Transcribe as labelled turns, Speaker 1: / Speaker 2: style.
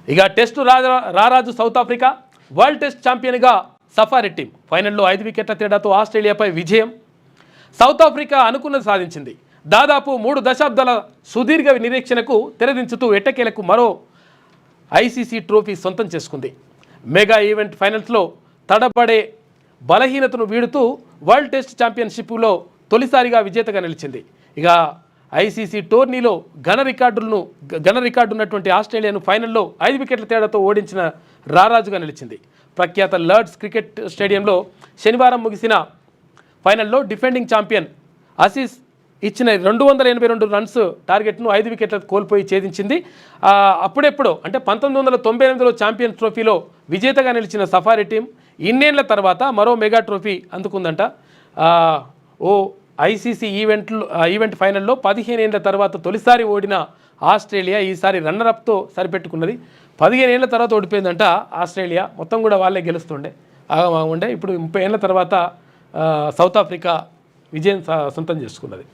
Speaker 1: ఇక టెస్టు రారాజు South Africa world test ఛాంపియన్గా సఫారీ టీం ఫైనల్లో 5 వికెట్ల తేడాతో ఆస్ట్రేలియాపై విజయం. సౌత్ ఆఫ్రికా అనుకున్నది సాధించింది. దాదాపు 3 దశాబ్దాల సుదీర్ఘ నిరీక్షణకు తెరదించుతూ ఎట్టకేలకు మరో ఐసీసీ ట్రోఫీ సొంతం చేసుకుంది. మెగా ఈవెంట్ ఫైనల్స్లో తడబడే బలహీనతను వీడుతూ వరల్డ్ టెస్ట్ ఛాంపియన్షిప్లో తొలిసారిగా విజేతగా నిలిచింది. ఇక ఐసీసీ టోర్నీలో ఘన రికార్డు ఉన్నటువంటి ఆస్ట్రేలియాను ఫైనల్లో 5 వికెట్ల తేడాతో ఓడించిన రారాజుగా నిలిచింది. ప్రఖ్యాత లార్డ్స్ క్రికెట్ స్టేడియంలో శనివారం ముగిసిన ఫైనల్లో డిఫెండింగ్ ఛాంపియన్ ఆసీస్ ఇచ్చిన 282 రన్స్ టార్గెట్ను 5 వికెట్లకు కోల్పోయి ఛేదించింది. అప్పుడెప్పుడో అంటే 1998లో ఛాంపియన్స్ ట్రోఫీలో విజేతగా నిలిచిన సఫారీ టీం ఇన్నేళ్ల తర్వాత మరో మెగా ట్రోఫీ అందుకుందంట. ఐసీసీ ఈవెంట్ ఫైనల్లో 15 ఏళ్ల తర్వాత తొలిసారి ఓడిన ఆస్ట్రేలియా ఈసారి రన్నరప్తో సరిపెట్టుకున్నది. 15 ఏళ్ల తర్వాత ఓడిపోయిందంట ఆస్ట్రేలియా. మొత్తం కూడా వాళ్ళే గెలుస్తుండే ఇప్పుడు 30 ఏళ్ల తర్వాత సౌత్ ఆఫ్రికా విజయం సొంతం చేసుకున్నది.